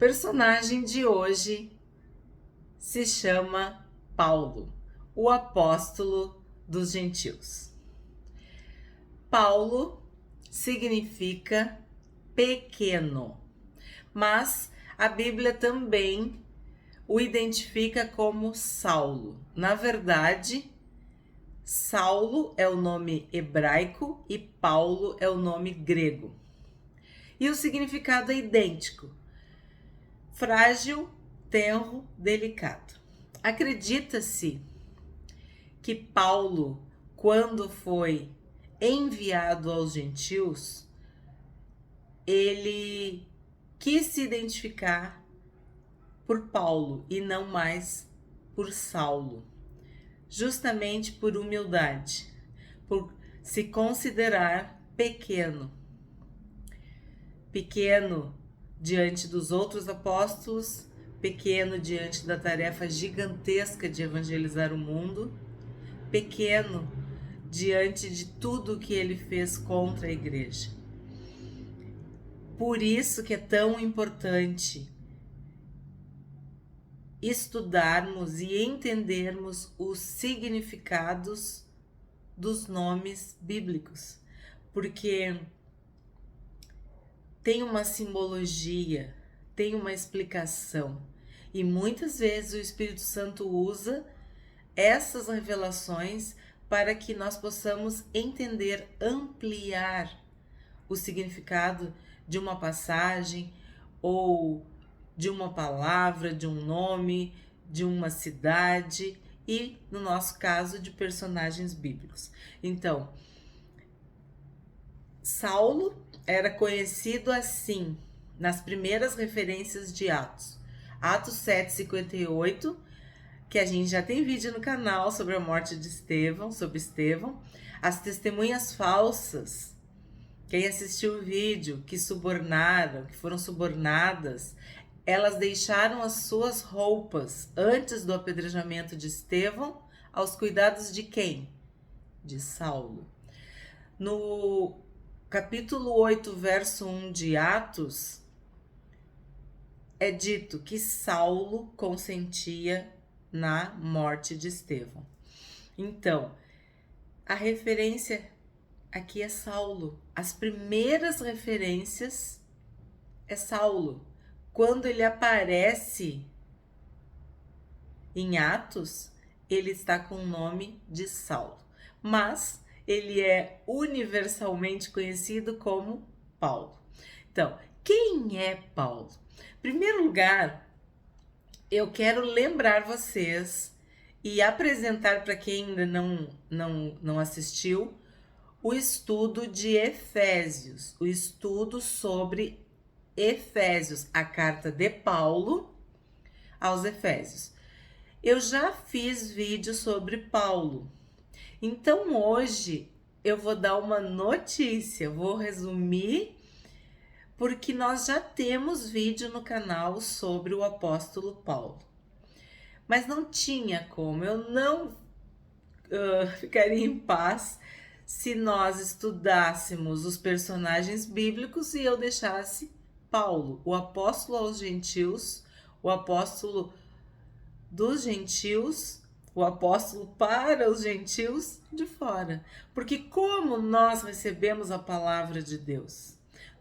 personagem de hoje se chama Paulo, o apóstolo dos gentios. Paulo significa pequeno, mas a Bíblia também o identifica como Saulo. Na verdade, Saulo é o nome hebraico e Paulo é o nome grego. E o significado é idêntico: frágil, tenro, delicado. Acredita-se que Paulo, quando foi enviado aos gentios, ele quis se identificar por Paulo e não mais por Saulo, justamente por humildade, por se considerar pequeno diante dos outros apóstolos, pequeno diante da tarefa gigantesca de evangelizar o mundo, pequeno diante de tudo que ele fez contra a igreja. Por isso que é tão importante estudarmos e entendermos os significados dos nomes bíblicos, porque tem uma simbologia, tem uma explicação, e muitas vezes o Espírito Santo usa essas revelações para que nós possamos entender, ampliar o significado de uma passagem ou de uma palavra, de um nome, de uma cidade e, no nosso caso, de personagens bíblicos. Então, Saulo era conhecido assim nas primeiras referências de Atos. Atos 7:58, que a gente já tem vídeo no canal sobre a morte de Estevão, sobre Estevão. As testemunhas falsas, quem assistiu o vídeo, que foram subornadas, elas deixaram as suas roupas antes do apedrejamento de Estevão aos cuidados de quem? De Saulo. No capítulo 8, verso 1 de Atos, é dito que Saulo consentia na morte de Estevão. Então, a referência aqui é Saulo. As primeiras referências é Saulo. Quando ele aparece em Atos, ele está com o nome de Saulo. Mas ele é universalmente conhecido como Paulo. Então, quem é Paulo? Em primeiro lugar, eu quero lembrar vocês e apresentar para quem ainda não assistiu o estudo de Efésios, o estudo sobre Efésios, a carta de Paulo aos Efésios. Eu já fiz vídeo sobre Paulo, então hoje eu vou dar uma notícia, vou resumir, porque nós já temos vídeo no canal sobre o apóstolo Paulo. Mas não tinha como, eu não ficaria em paz se nós estudássemos os personagens bíblicos e eu deixasse Paulo, o apóstolo aos gentios, o apóstolo dos gentios, o apóstolo para os gentios, de fora. Porque como nós recebemos a palavra de Deus?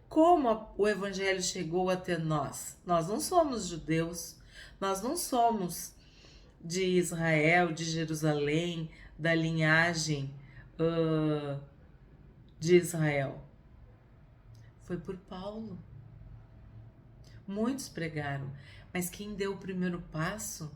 Como o evangelho chegou até nós? Nós não somos judeus, nós não somos de Israel, de Jerusalém, da linhagem de Israel. Foi por Paulo. Muitos pregaram, mas quem deu o primeiro passo,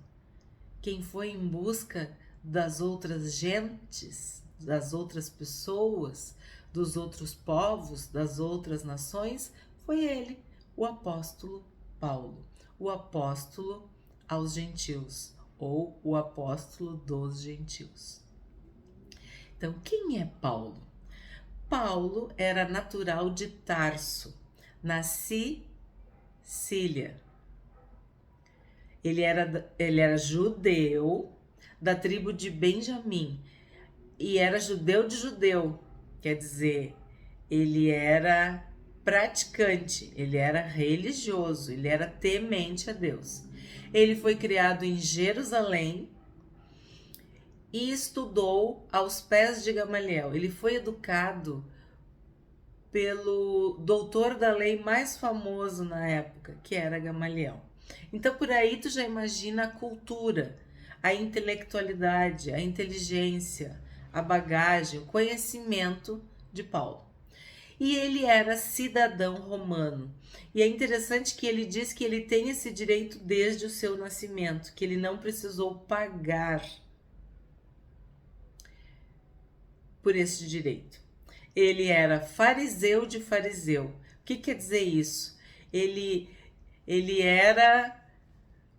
quem foi em busca das outras gentes, das outras pessoas, dos outros povos, das outras nações, foi ele, o apóstolo Paulo, o apóstolo aos gentios, ou o apóstolo dos gentios. Então, quem é Paulo? Paulo era natural de Tarso, na Sicília. Ele era judeu da tribo de Benjamim e era judeu de judeu, quer dizer, ele era praticante, ele era religioso, ele era temente a Deus. Ele foi criado em Jerusalém e estudou aos pés de Gamaliel. Ele foi educado pelo doutor da lei mais famoso na época, que era Gamaliel. Então por aí tu já imagina a cultura, a intelectualidade, a inteligência, a bagagem, o conhecimento de Paulo. E ele era cidadão romano. E é interessante que ele diz que ele tem esse direito desde o seu nascimento, que ele não precisou pagar por esse direito. Ele era fariseu de fariseu. O que quer dizer isso? Ele era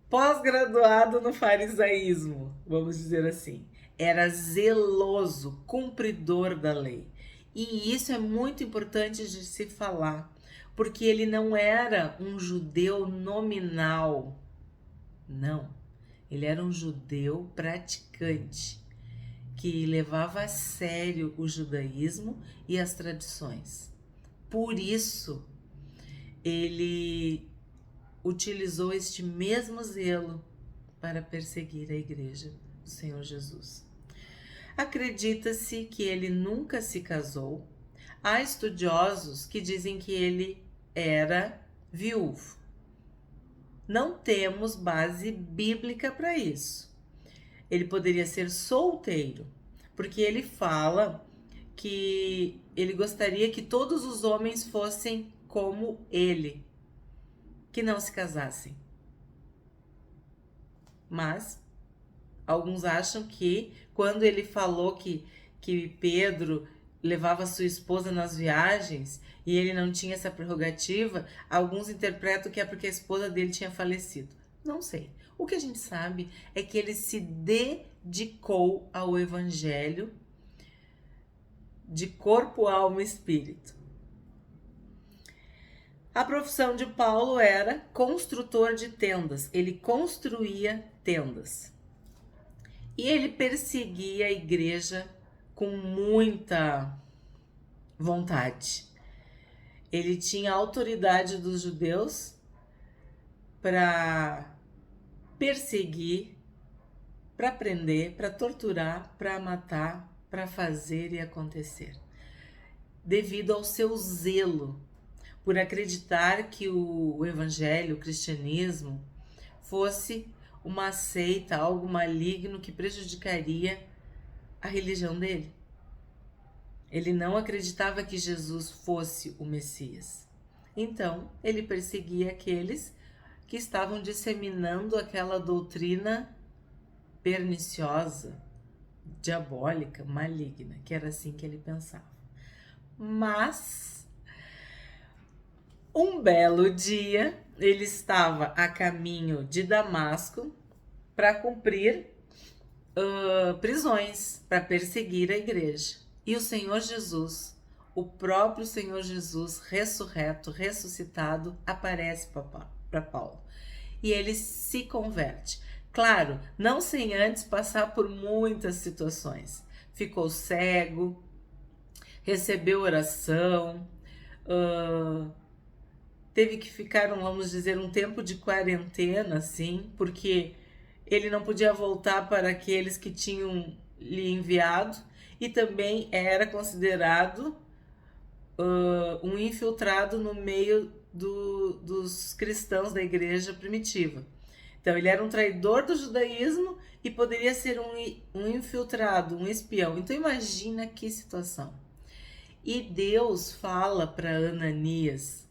pós-graduado no farisaísmo, vamos dizer assim. Era zeloso, cumpridor da lei. E isso é muito importante de se falar, porque ele não era um judeu nominal. Não, ele era um judeu praticante, que levava a sério o judaísmo e as tradições. Por isso, ele utilizou este mesmo zelo para perseguir a igreja do Senhor Jesus. Acredita-se que ele nunca se casou. Há estudiosos que dizem que ele era viúvo. Não temos base bíblica para isso. Ele poderia ser solteiro, porque ele fala que ele gostaria que todos os homens fossem como ele, que não se casassem. Mas alguns acham que quando ele falou que Pedro levava sua esposa nas viagens e ele não tinha essa prerrogativa, alguns interpretam que é porque a esposa dele tinha falecido. Não sei. O que a gente sabe é que ele se dedicou ao evangelho de corpo, alma e espírito. A profissão de Paulo era construtor de tendas. Ele construía tendas. E ele perseguia a igreja com muita vontade. Ele tinha a autoridade dos judeus para perseguir, para prender, para torturar, para matar, para fazer e acontecer. Devido ao seu zelo por acreditar que o evangelho, o cristianismo, fosse uma seita, algo maligno que prejudicaria a religião dele. Ele não acreditava que Jesus fosse o Messias. Então, ele perseguia aqueles que estavam disseminando aquela doutrina perniciosa, diabólica, maligna, que era assim que ele pensava. Mas, um belo dia, ele estava a caminho de Damasco para cumprir prisões, para perseguir a igreja. E o Senhor Jesus, o próprio Senhor Jesus, ressurreto, ressuscitado, aparece para Paulo. E ele se converte. Claro, não sem antes passar por muitas situações. Ficou cego, recebeu oração, teve que ficar, vamos dizer, um tempo de quarentena, assim, porque ele não podia voltar para aqueles que tinham lhe enviado e também era considerado um infiltrado no meio dos cristãos da igreja primitiva. Então ele era um traidor do judaísmo e poderia ser um infiltrado, um espião. Então imagina que situação. E Deus fala para Ananias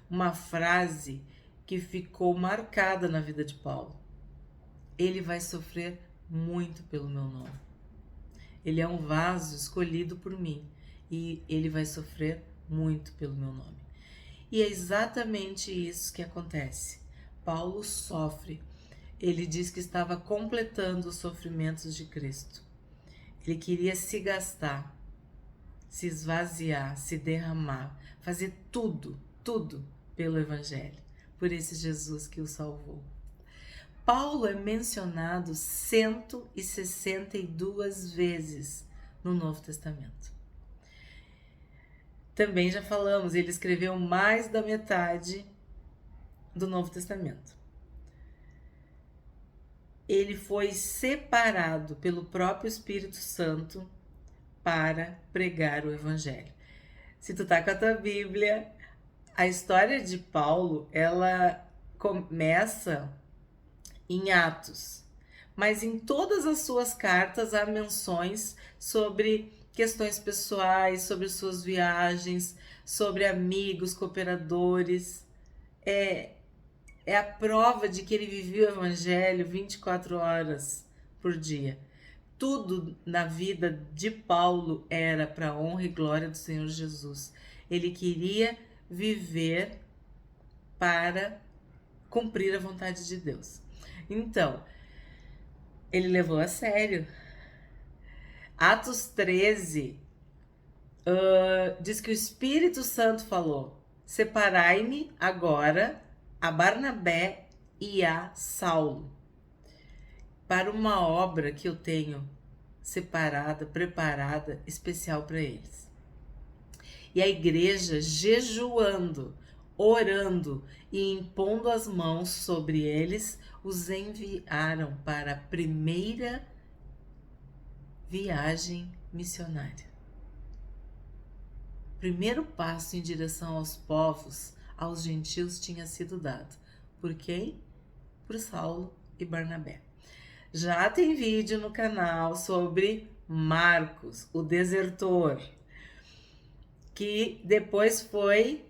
uma frase que ficou marcada na vida de Paulo. Ele vai sofrer muito pelo meu nome. Ele é um vaso escolhido por mim e ele vai sofrer muito pelo meu nome. E é exatamente isso que acontece. Paulo sofre. Ele diz que estava completando os sofrimentos de Cristo. Ele queria se gastar, se esvaziar, se derramar, fazer tudo pelo Evangelho, por esse Jesus que o salvou. Paulo é mencionado 162 vezes no Novo Testamento. também já falamos, ele escreveu mais da metade do Novo Testamento. Ele foi separado pelo próprio Espírito Santo para pregar o Evangelho. Se tu tá com a tua Bíblia, a história de Paulo, ela começa em Atos, mas em todas as suas cartas há menções sobre questões pessoais, sobre suas viagens, sobre amigos, cooperadores. É a prova de que ele vivia o Evangelho 24 horas por dia. Tudo na vida de Paulo era para a honra e glória do Senhor Jesus. Ele queria viver para cumprir a vontade de Deus. Então, ele levou a sério. Atos 13 diz que o Espírito Santo falou: separai-me agora a Barnabé e a Saulo para uma obra que eu tenho separada, preparada, especial para eles. E a igreja, jejuando, orando e impondo as mãos sobre eles, os enviaram para a primeira viagem missionária. O primeiro passo em direção aos povos, aos gentios, tinha sido dado. Por quem? Por Saulo e Barnabé. Já tem vídeo no canal sobre Marcos, o desertor, que depois foi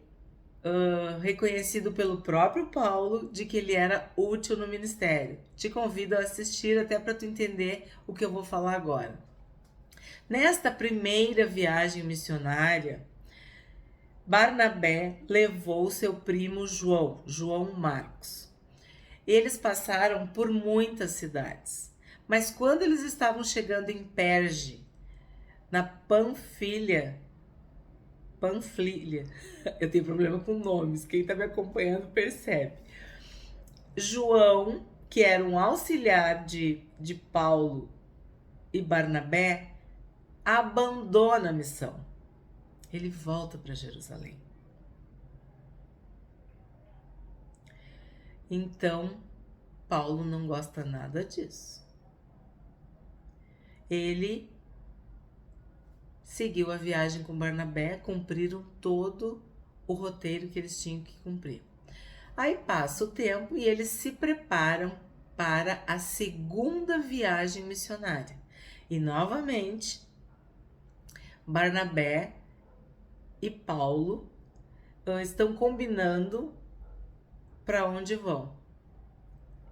reconhecido pelo próprio Paulo de que ele era útil no ministério. Te convido a assistir até para tu entender o que eu vou falar agora. Nesta primeira viagem missionária, Barnabé levou seu primo João Marcos. Eles passaram por muitas cidades, mas quando eles estavam chegando em Perge, na Panfilha, eu tenho problema com nomes, quem está me acompanhando percebe. João, que era um auxiliar de Paulo e Barnabé, abandona a missão. Ele volta para Jerusalém. Então, Paulo não gosta nada disso. Ele seguiu a viagem com Barnabé, cumpriram todo o roteiro que eles tinham que cumprir. Aí passa o tempo e eles se preparam para a segunda viagem missionária. E novamente, Barnabé e Paulo estão combinando para onde vão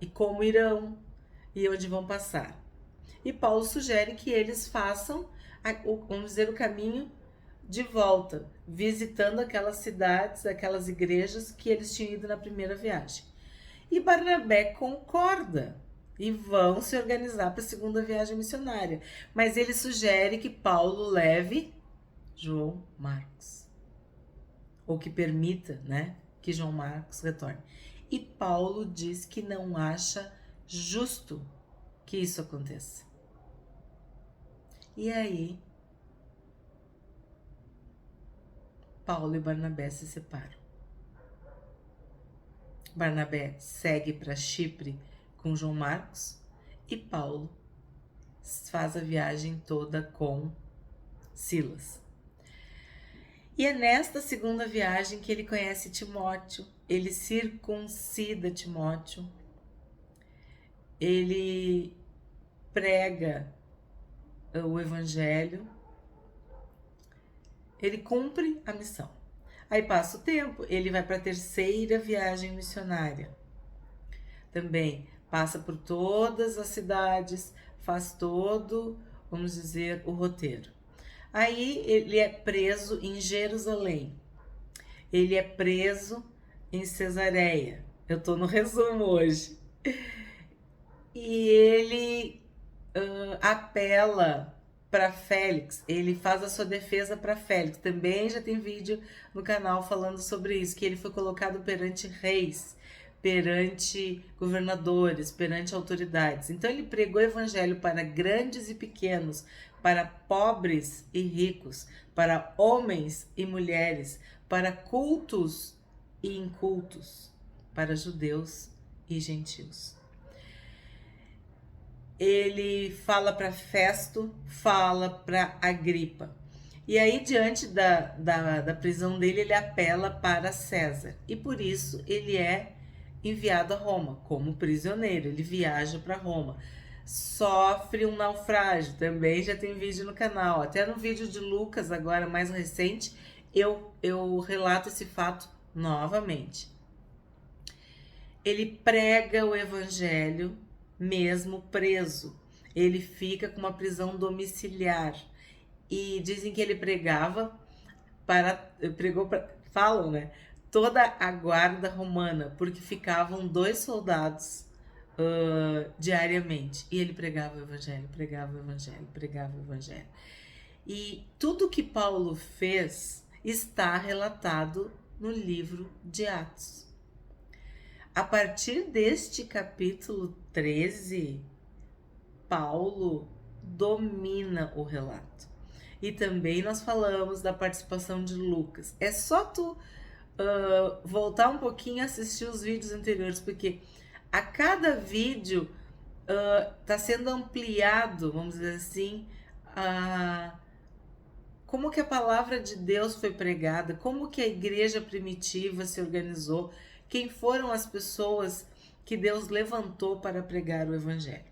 e como irão e onde vão passar. E Paulo sugere que eles façam, vamos dizer, o caminho de volta, visitando aquelas cidades, aquelas igrejas que eles tinham ido na primeira viagem. E Barnabé concorda e vão se organizar para a segunda viagem missionária. Mas ele sugere que Paulo leve João Marcos, ou que permita, né, que João Marcos retorne. E Paulo diz que não acha justo que isso aconteça. E aí, Paulo e Barnabé se separam. Barnabé segue para Chipre com João Marcos e Paulo faz a viagem toda com Silas. E é nesta segunda viagem que ele conhece Timóteo, ele circuncida Timóteo, ele prega o evangelho, ele cumpre a missão. Aí passa o tempo, ele vai para a terceira viagem missionária. Também passa por todas as cidades, faz todo, vamos dizer, o roteiro. Aí ele é preso em Jerusalém. Ele é preso em Cesareia. Eu tô no resumo hoje. E ele apela para Félix, ele faz a sua defesa para Félix. Também já tem vídeo no canal falando sobre isso, que ele foi colocado perante reis, perante governadores, perante autoridades. Então ele pregou o evangelho para grandes e pequenos, para pobres e ricos, para homens e mulheres, para cultos e incultos, para judeus e gentios. Ele fala para Festo, fala para Agripa. E aí, diante da prisão dele, ele apela para César. E por isso ele é enviado a Roma como prisioneiro. Ele viaja para Roma. Sofre um naufrágio. Também já tem vídeo no canal. Até no vídeo de Lucas, agora mais recente, eu relato esse fato novamente. Ele prega o evangelho mesmo preso. Ele fica com uma prisão domiciliar. E dizem que ele falam, né? Toda a guarda romana, porque ficavam 2 soldados diariamente. E ele pregava o evangelho, pregava o evangelho, pregava o evangelho. E tudo que Paulo fez está relatado no livro de Atos. A partir deste capítulo 13, Paulo domina o relato. E também nós falamos da participação de Lucas. É só tu voltar um pouquinho e assistir os vídeos anteriores, porque a cada vídeo está sendo ampliado, vamos dizer assim, como que a palavra de Deus foi pregada, como que a igreja primitiva se organizou, quem foram as pessoas que Deus levantou para pregar o evangelho.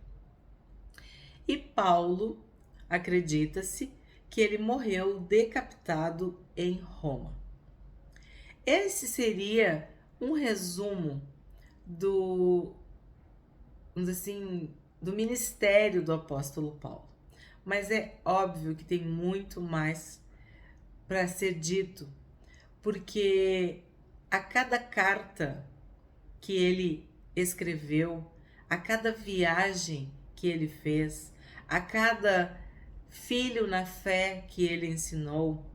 E Paulo, acredita-se, que ele morreu decapitado em Roma. Esse seria um resumo do ministério do apóstolo Paulo. Mas é óbvio que tem muito mais para ser dito, porque a cada carta que ele escreveu, a cada viagem que ele fez, a cada filho na fé que ele ensinou.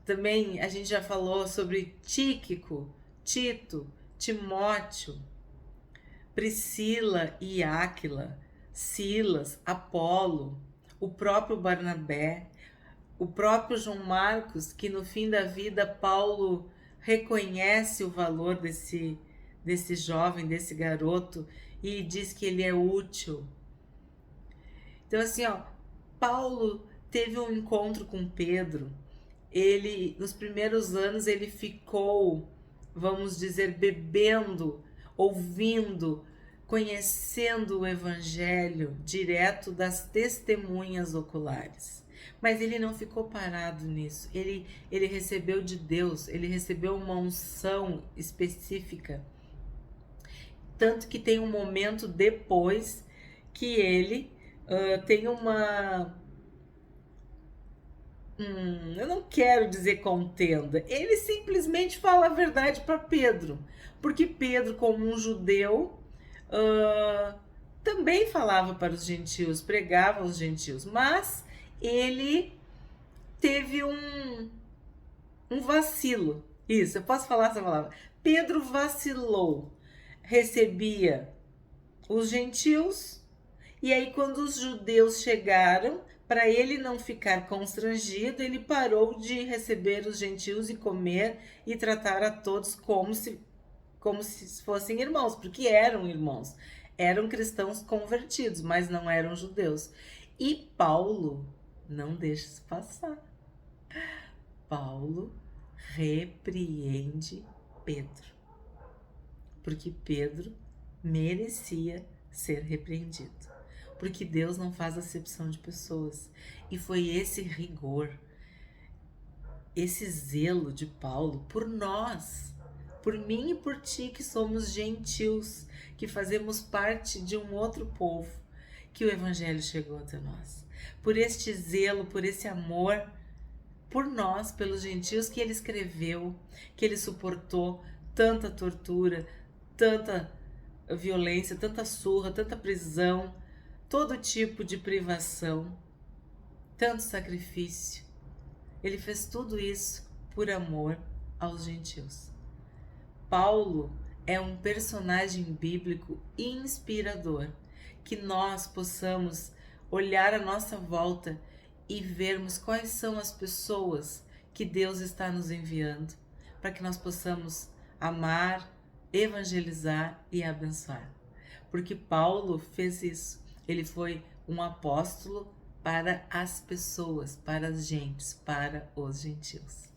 Também a gente já falou sobre Tíquico, Tito, Timóteo, Priscila e Áquila, Silas, Apolo, o próprio Barnabé, o próprio João Marcos, que no fim da vida Paulo reconhece o valor desse jovem, desse garoto, e diz que ele é útil. Então assim, Paulo teve um encontro com Pedro. Ele, nos primeiros anos, ele ficou, vamos dizer, bebendo, ouvindo, conhecendo o evangelho direto das testemunhas oculares. Mas ele não ficou parado nisso. Ele recebeu de Deus, ele recebeu uma unção específica. Tanto que tem um momento depois que ele tem uma... eu não quero dizer contenda. Ele simplesmente fala a verdade para Pedro. Porque Pedro, como um judeu, também falava para os gentios, pregava aos gentios. Mas ele teve um vacilo. Isso, eu posso falar essa palavra. Pedro vacilou. Recebia os gentios. E aí, quando os judeus chegaram, para ele não ficar constrangido, ele parou de receber os gentios e comer e tratar a todos como se fossem irmãos, porque eram irmãos. Eram cristãos convertidos, mas não eram judeus. E Paulo não deixa isso passar. Paulo repreende Pedro, porque Pedro merecia ser repreendido. Porque Deus não faz acepção de pessoas. E foi esse rigor, esse zelo de Paulo por nós, por mim e por ti, que somos gentios, que fazemos parte de um outro povo, que o evangelho chegou até nós. Por este zelo, por esse amor por nós, pelos gentios, que ele escreveu, que ele suportou tanta tortura, tanta violência, tanta surra, tanta prisão, todo tipo de privação, tanto sacrifício. Ele fez tudo isso por amor aos gentios. Paulo é um personagem bíblico inspirador, que nós possamos olhar à nossa volta e vermos quais são as pessoas que Deus está nos enviando para que nós possamos amar, evangelizar e abençoar. Porque Paulo fez isso. Ele foi um apóstolo para as pessoas, para as gentes, para os gentios.